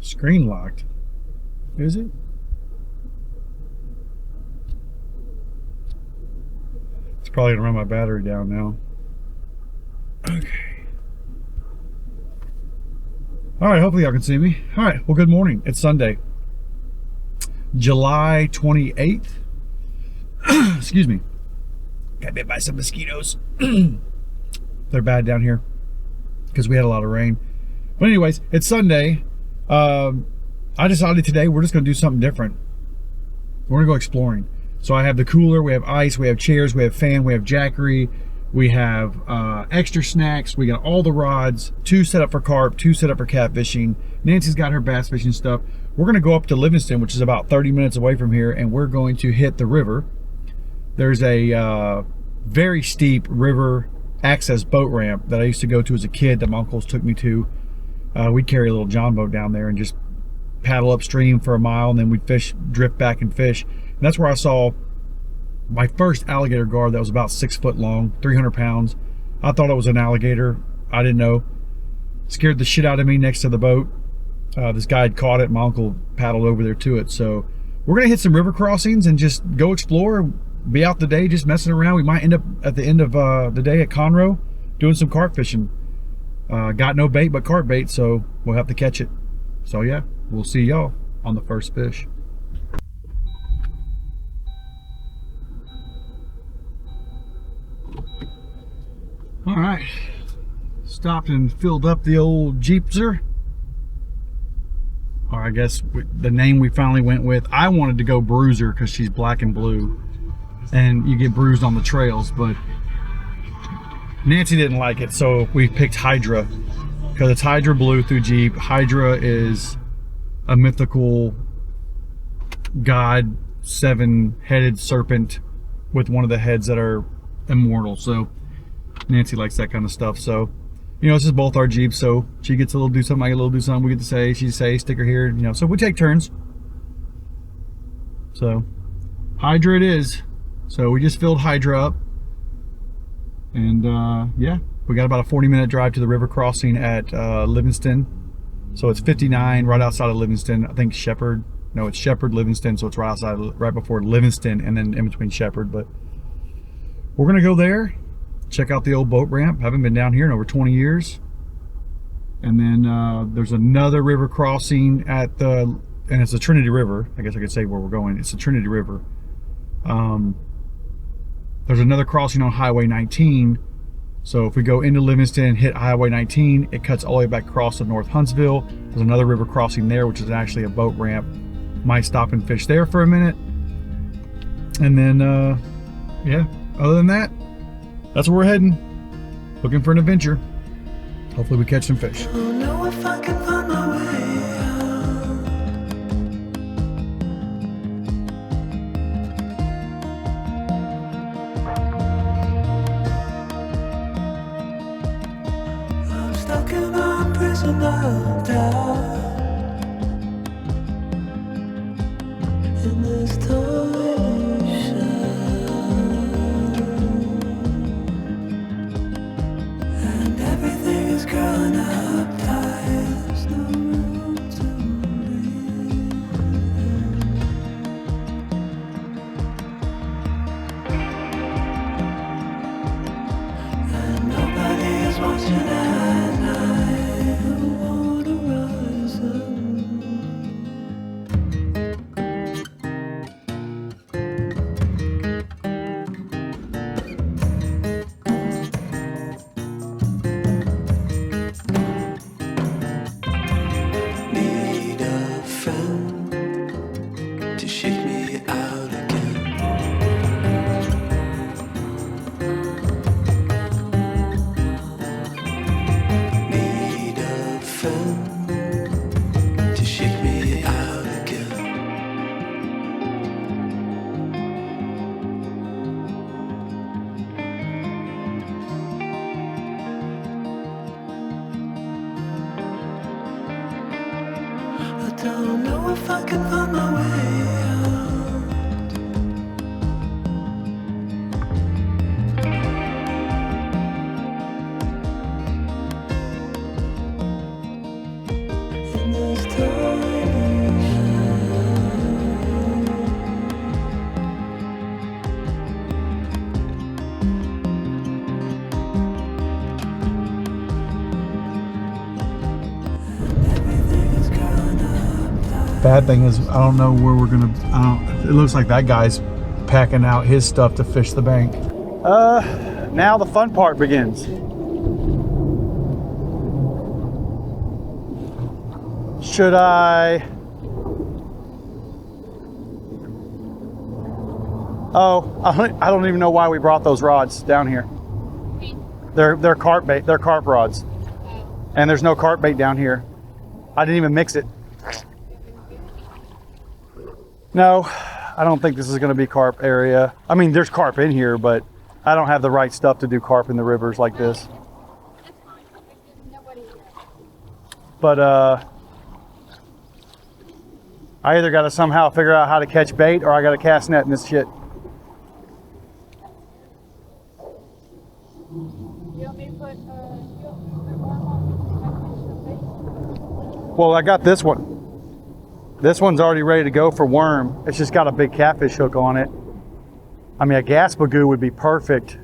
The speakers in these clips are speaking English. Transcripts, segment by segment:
Screen locked. Is it? It's probably gonna run my battery down now. Okay. All right, hopefully y'all can see me. All right, well, good morning. It's Sunday, July 28th. Excuse me. Got bit by some mosquitoes. They're bad down here because we had a lot of rain. But anyways, it's Sunday. I decided today we're just going to do something different. We're going to go exploring. So I have the cooler, we have ice, we have chairs, we have fan, we have jackery, we have extra snacks, we got all the rods, 2 set up for carp, 2 set up for catfishing. Nancy's got her bass fishing stuff. We're going to go up to Livingston, which is about 30 minutes away from here, and we're going to hit the river. There's a very steep river access boat ramp that I used to go to as a kid that my uncles took me to. We'd carry a little John boat down there and just paddle upstream for a mile, and then we'd fish, drift back and fish. And that's where I saw my first alligator guard that was about 6 foot long, 300 pounds. I thought it was an alligator. I didn't know. Scared the shit out of me next to the boat. This guy had caught it. My uncle paddled over there to it. So we're going to hit some river crossings and just go explore, be out the day just messing around. We might end up at the end of the day at Conroe doing some carp fishing. Got no bait but carp bait, so we'll have to catch it. So yeah, we'll see y'all on the first fish. All right, stopped and filled up the old Jeepster. Or I guess the name we finally went with. I wanted to go Bruiser because she's black and blue, and you get bruised on the trails, but Nancy didn't like it, so we picked Hydra because it's Hydra blue through Jeep. Hydra is a mythical god, 7-headed serpent with one of the heads that are immortal. So Nancy likes that kind of stuff. So, you know, this is both our Jeeps, so she gets a little do something, I get a little do something. We get to say, she say, stick her here, you know. So we take turns. So Hydra it is. So we just filled Hydra up. And yeah, we got about a 40-minute drive to the river crossing at Livingston. So it's 59 right outside of Livingston. I think Shepherd. No, it's Shepherd, Livingston. So it's right outside, right before Livingston, and then in between Shepherd. But we're gonna go there, check out the old boat ramp. Haven't been down here in over 20 years. And then there's another river crossing at the, and it's the Trinity River. I guess I could say where we're going. It's the Trinity River. There's another crossing on Highway 19. So if we go into Livingston and hit Highway 19, it cuts all the way back across to North Huntsville. There's another river crossing there, which is actually a boat ramp. Might stop and fish there for a minute. And then, yeah, other than that, that's where we're heading. Looking for an adventure. Hopefully we catch some fish. I don't know if I can find my way out. I'm stuck in a prison of doubt. In this torsion, and everything is growing up tight. There's no room to breathe, and nobody is watching at night. I wanna rise up. Need a friend to shake me out again. Need a friend to shake me out again. I don't know if I can find my way out. In this torsion, Bad thing is, I don't know where we're gonna. It looks like that guy's packing out his stuff to fish the bank. Now the fun part begins. Should I? Oh, I don't even know why we brought those rods down here. They're carp bait. They're carp rods, and there's no carp bait down here. I didn't even mix it. No, I don't think this is going to be carp area. I mean, there's carp in here, but I don't have the right stuff to do carp in the rivers like this. But I either got to somehow figure out how to catch bait, or I got to cast net in this shit. Well, I got this one. This one's already ready to go for worm. It's just got a big catfish hook on it. I mean, a gas bagoo would be perfect.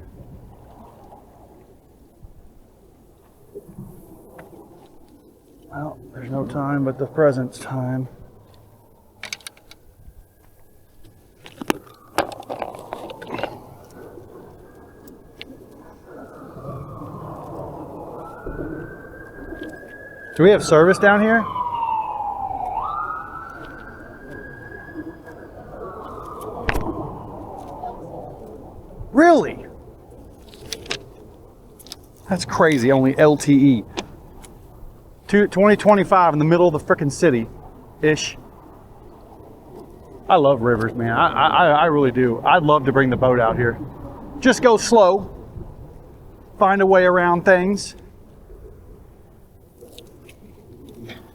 Well, there's no time but the present's time. Do we have service down here? Really? That's crazy, only LTE. 2025 in the middle of the frickin' city-ish. I love rivers, man. I really do. I'd love to bring the boat out here. Just go slow. Find a way around things.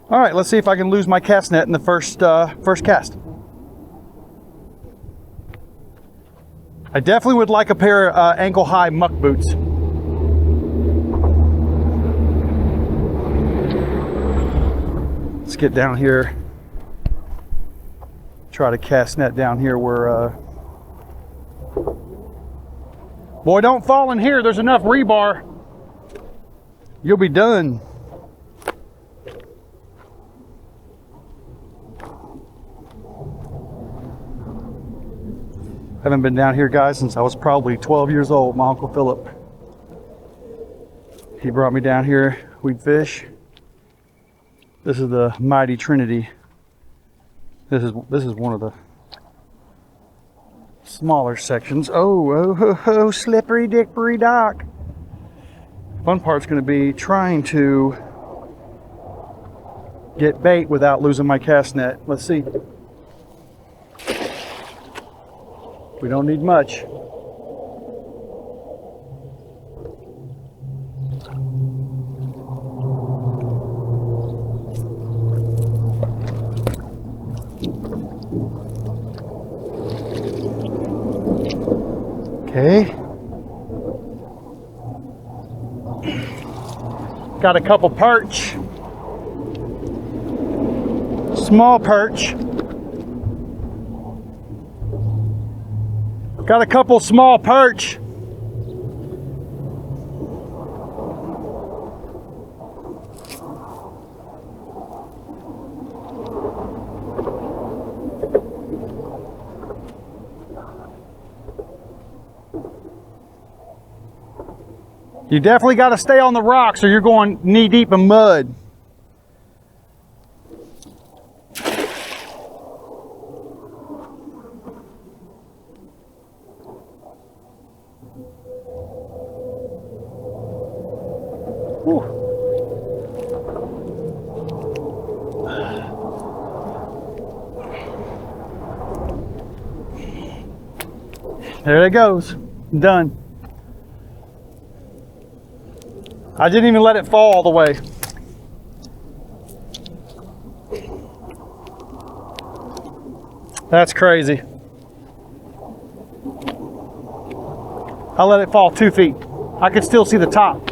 All right, let's see if I can lose my cast net in the first cast. I definitely would like a pair of ankle-high muck boots. Let's get down here. Try to cast net down here where... Boy, don't fall in here. There's enough rebar. You'll be done. Haven't been down here, guys, since I was probably 12 years old. My Uncle Philip. He brought me down here. We'd fish. This is the mighty Trinity. This is one of the smaller sections. Oh, slippery dickory dock. Fun part's going to be trying to get bait without losing my cast net. Let's see. We don't need much. Okay. Got a couple perch. Small perch. Got a couple small perch. You definitely got to stay on the rocks or you're going knee deep in mud. There it goes. Done. I didn't even let it fall all the way. That's crazy. I let it fall 2 feet. I could still see the top.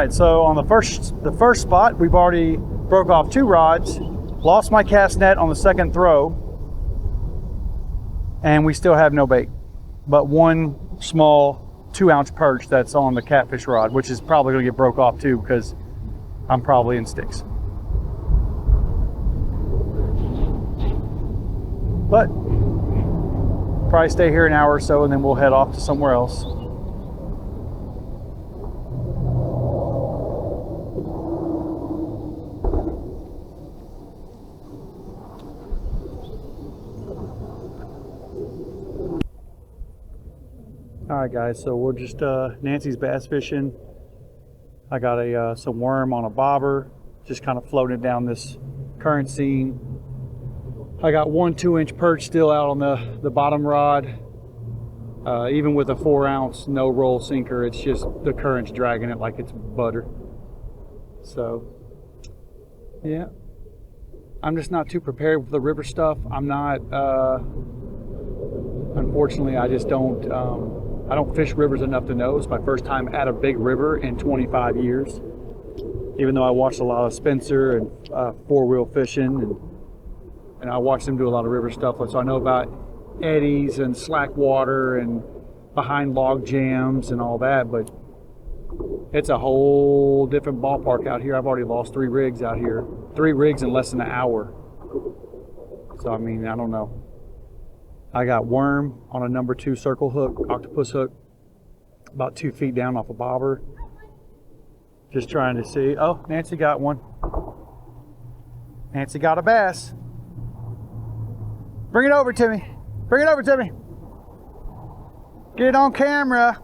right, so on the first spot, we've already broke off 2 rods, lost my cast net on the second throw, and we still have no bait, but 1 small 2-ounce perch that's on the catfish rod, which is probably gonna get broke off too because I'm probably in sticks. But probably stay here an hour or so and then we'll head off to somewhere else. All right, guys, so we're just Nancy's bass fishing. I got some worm on a bobber, just kind of floating down this current scene. I got 1 2-inch perch still out on the bottom rod. Even with a 4-ounce no roll sinker, it's just the current's dragging it like it's butter. So yeah, I'm just not too prepared for the river stuff. I'm not, unfortunately, I just don't, I don't fish rivers enough to know. It's my first time at a big river in 25 years. Even though I watched a lot of Spencer and 4-wheel fishing, and I watched him do a lot of river stuff, so I know about eddies and slack water and behind log jams and all that, but it's a whole different ballpark out here. I've already lost 3 rigs out here. 3 rigs in less than an hour. So I mean, I don't know. I got worm on a number 2 circle hook, octopus hook, about 2 feet down off a bobber. Just trying to see. Oh, Nancy got one. Nancy got a bass. Bring it over to me. Bring it over to me. Get it on camera.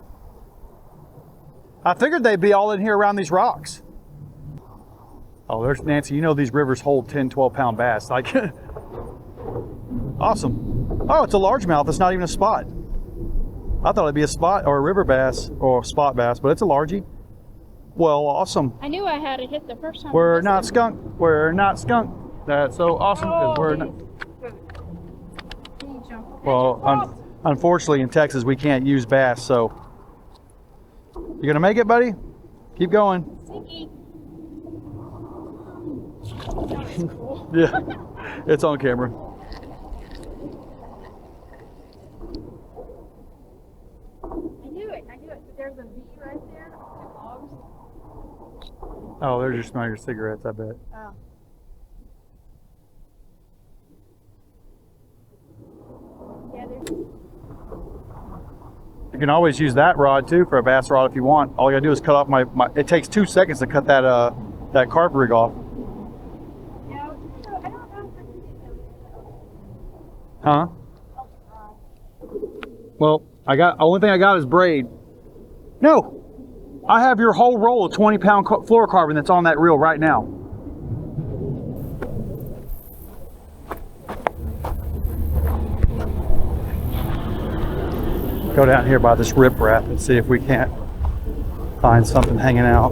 I figured they'd be all in here around these rocks. Oh, there's Nancy. You know these rivers hold 10, 12-pound bass. Like, awesome. Oh, it's a largemouth. It's not even a spot. I thought it'd be a spot or a river bass or a spot bass, but it's a largie. Well, awesome. I knew I had it hit the first time. We're not skunk. We're not skunk. That's so awesome because we're not. Well, unfortunately in Texas we can't use bass, so you gonna make it, buddy? Keep going. Yeah, it's on camera. I knew it, but there's a V right there. Logs. Oh, there's your smell your cigarettes, I bet. Oh. Yeah, there's. You can always use that rod too for a bass rod if you want. All you gotta do is cut off my it takes 2 seconds to cut that that carp rig off. Yeah, I don't know if I can get them. Huh? Well, only thing I got is braid. No, I have your whole roll of 20-pound fluorocarbon that's on that reel right now. Go down here by this riprap and see if we can't find something hanging out.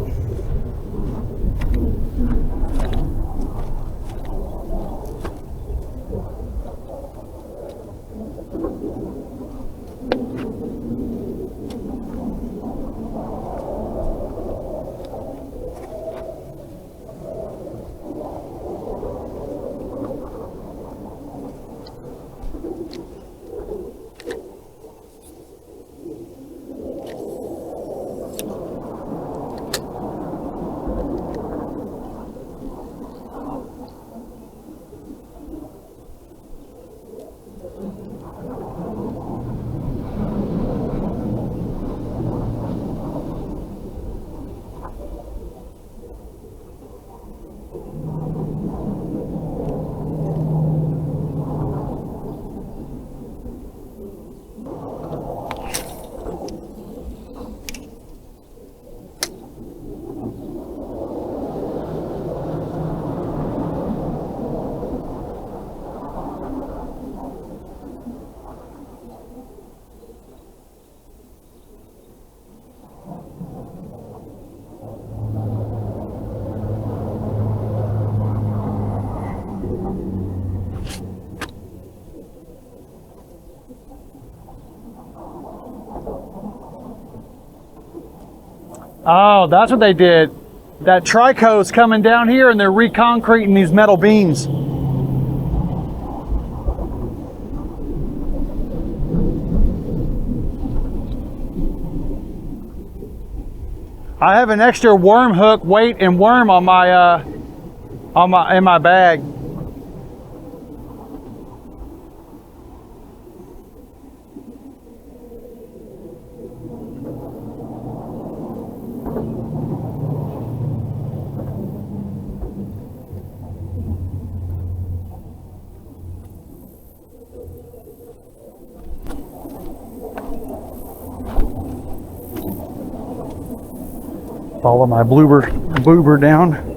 Oh, that's what they did. That trico's coming down here and they're reconcreting these metal beams. I have an extra worm hook weight and worm on my in my bag. Follow my bloober down.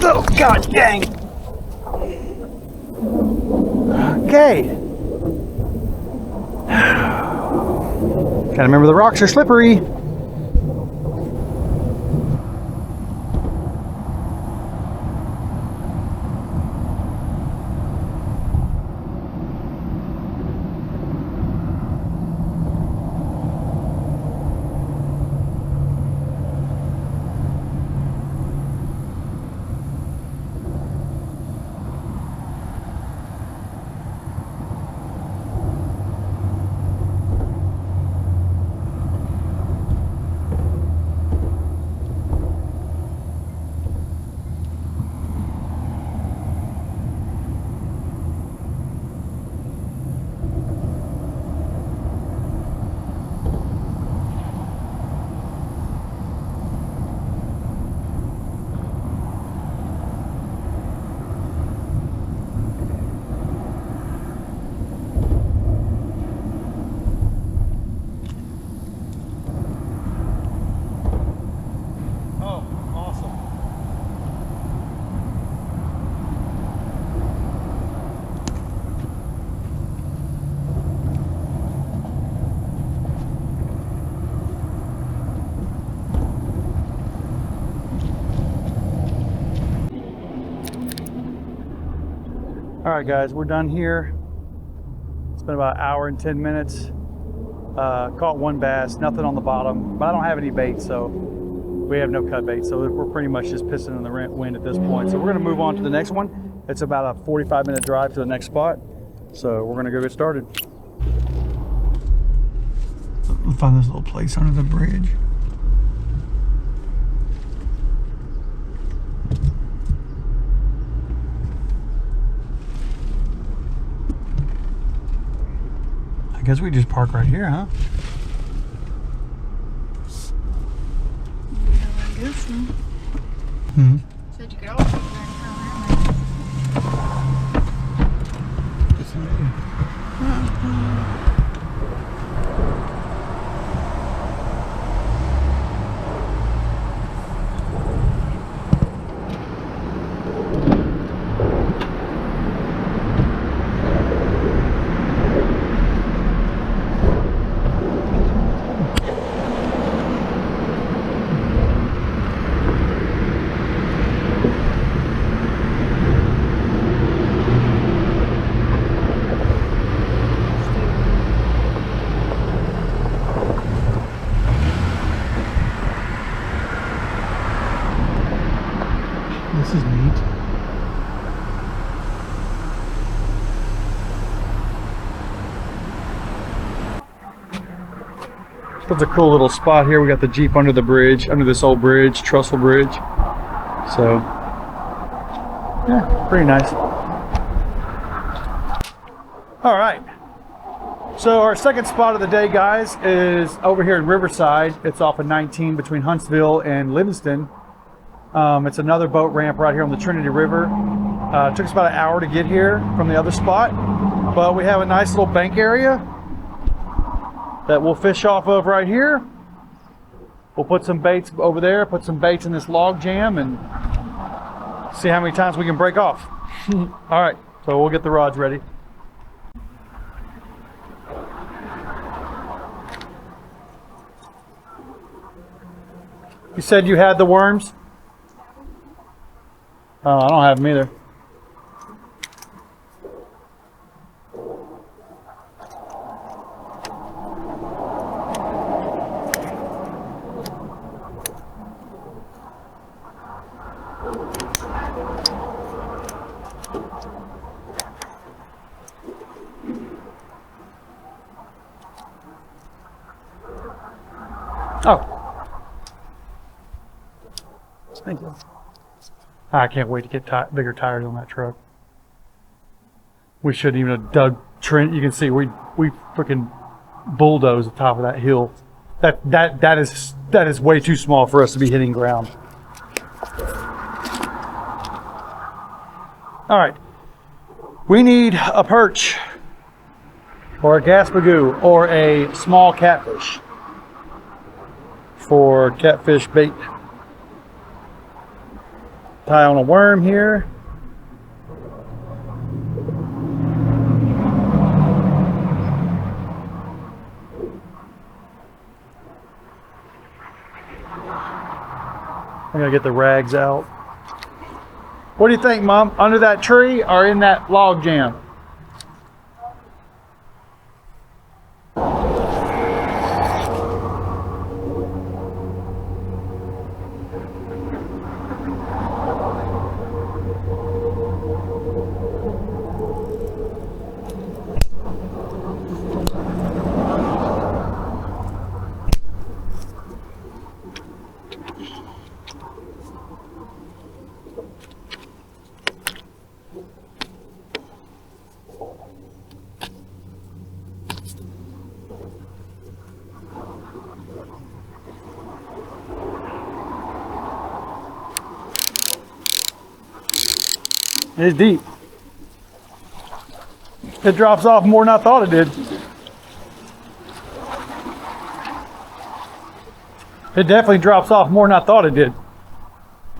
Oh, God dang. Okay. Gotta remember the rocks are slippery. All right, guys, we're done here. It's been about an hour and 10 minutes. Caught one bass, nothing on the bottom, but I don't have any bait, so we have no cut bait. So we're pretty much just pissing in the wind at this point. So we're gonna move on to the next one. It's about a 45-minute drive to the next spot. So we're gonna go get started. We'll find this little place under the bridge. I guess we just park right here, huh? Yeah, I guess so. Mm-hmm. Said you could always take that This is neat. That's a cool little spot here. We got the Jeep under the bridge, under this old bridge, trestle bridge. So, yeah, pretty nice. All right. So our second spot of the day, guys, is over here in Riverside. It's off of 19 between Huntsville and Livingston. It's another boat ramp right here on the Trinity River. It took us about an hour to get here from the other spot, but we have a nice little bank area that we'll fish off of right here. We'll put some baits over there, put some baits in this log jam, and see how many times we can break off. All right, so we'll get the rods ready. You said you had the worms? Oh, I don't have them either. Oh. Thank you. I can't wait to get bigger tires on that truck. We shouldn't even have dug Trent. You can see we freaking bulldozed the top of that hill. That is way too small for us to be hitting ground. All right, we need a perch or a gaspagoo or a small catfish for catfish bait. Tie on a worm here. I'm gonna get the rags out. What do you think, Mom? Under that tree or in that log jam? It's deep. It drops off more than I thought it did. It definitely drops off more than I thought it did.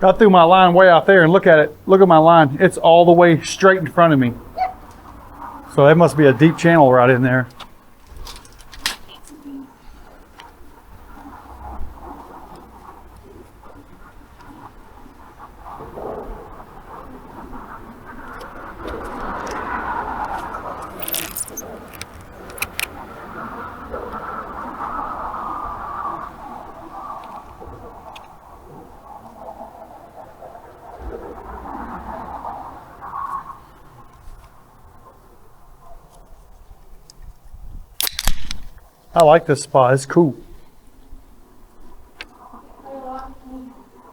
I threw my line way out there and look at it. Look at my line. It's all the way straight in front of me. So that must be a deep channel right in there. I like this spot. It's cool.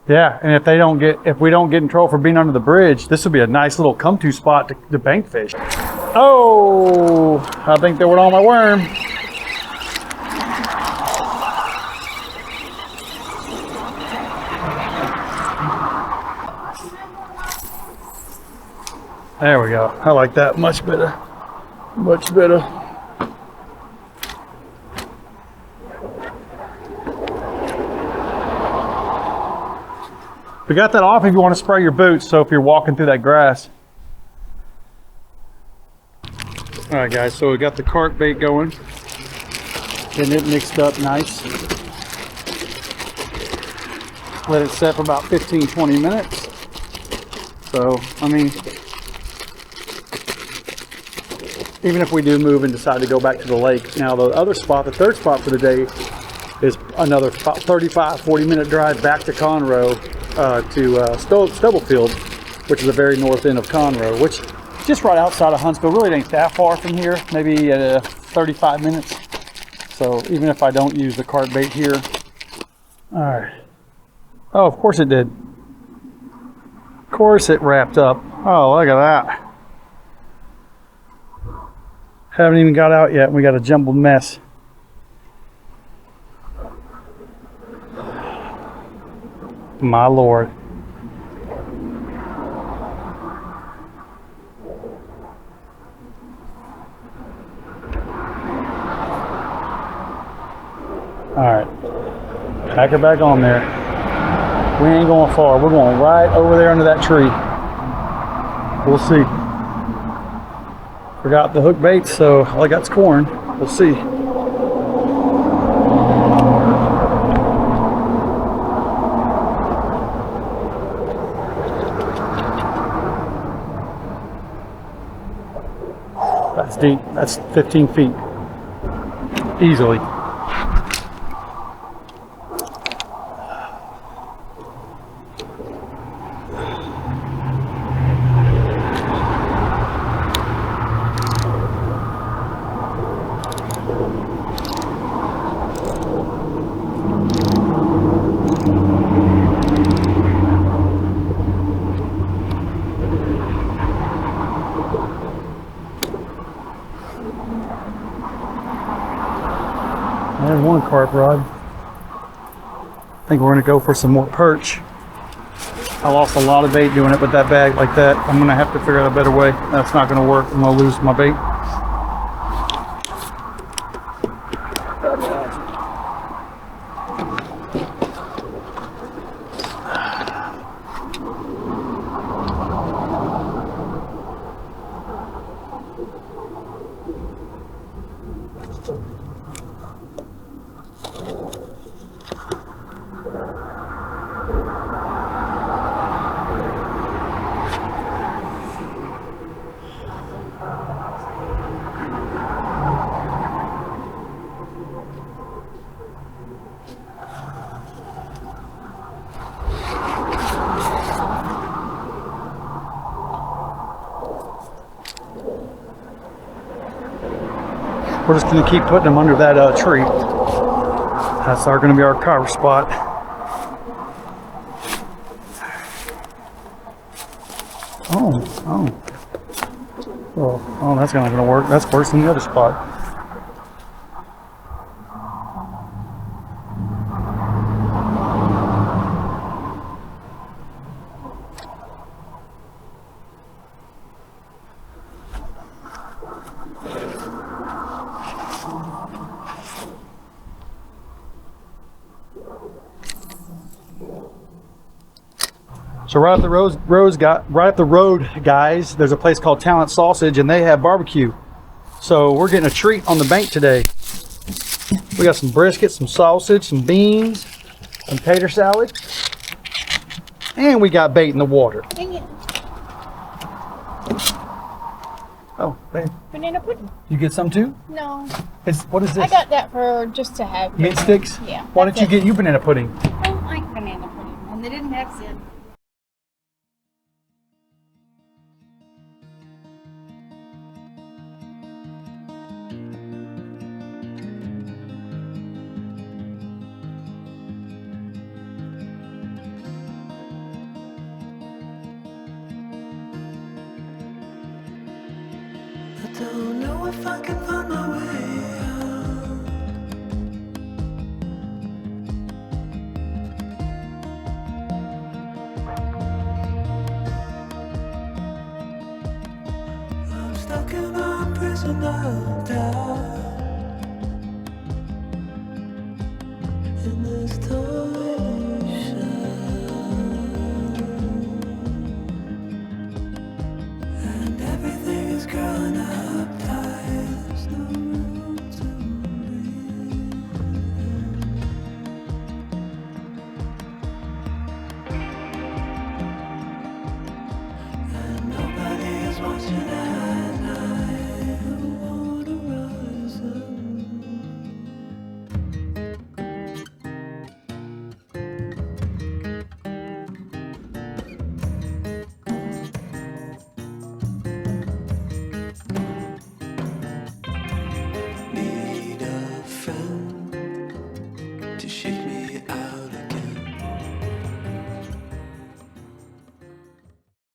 Yeah, and if we don't get in trouble for being under the bridge, this would be a nice little come-to spot to bank fish. Oh, I think they went on my worm. There we go. I like that much better. Much better. We got that off if you want to spray your boots, so if you're walking through that grass. All right, guys, so we got the carp bait going. Getting it mixed up nice. Let it set for about 15-20 minutes. So, I mean, even if we do move and decide to go back to the lake. Now, the other spot, the third spot for the day, is another 35-40 minute drive back to Conroe. To Stubblefield, which is the very north end of Conroe, which just right outside of Huntsville. Really ain't that far from here, maybe 35 minutes. So even if I don't use the carp bait here. All right. Oh, of course it did. Of course it wrapped up. Oh, look at that. Haven't even got out yet. We got a jumbled mess. My Lord. All right, pack her back on there. We ain't going far. We're going right over there under that tree. We'll see. Forgot the hook bait, so all I got's corn. We'll see. That's deep. That's 15 feet. Easily. There's one carp rod. I think we're gonna go for some more perch. I lost a lot of bait doing it with that bag like that. I'm gonna have to figure out a better way. That's not gonna work. I'm gonna lose my bait. We're just gonna keep putting them under that tree. That's gonna be our cover spot. Oh, that's not gonna work. That's worse than the other spot. So right up the road, guys, there's a place called Talent Sausage, and they have barbecue. So we're getting a treat on the bank today. We got some brisket, some sausage, some beans, some tater salad, and we got bait in the water. Dang it. Oh, babe, Banana pudding. you get some too? No. What is this? I got that for just to have. Mint sticks? Yeah. Why don't you get you banana pudding? I don't like banana pudding, and they didn't have it. I don't know if I can find my way out. I'm stuck in a prison of doubt.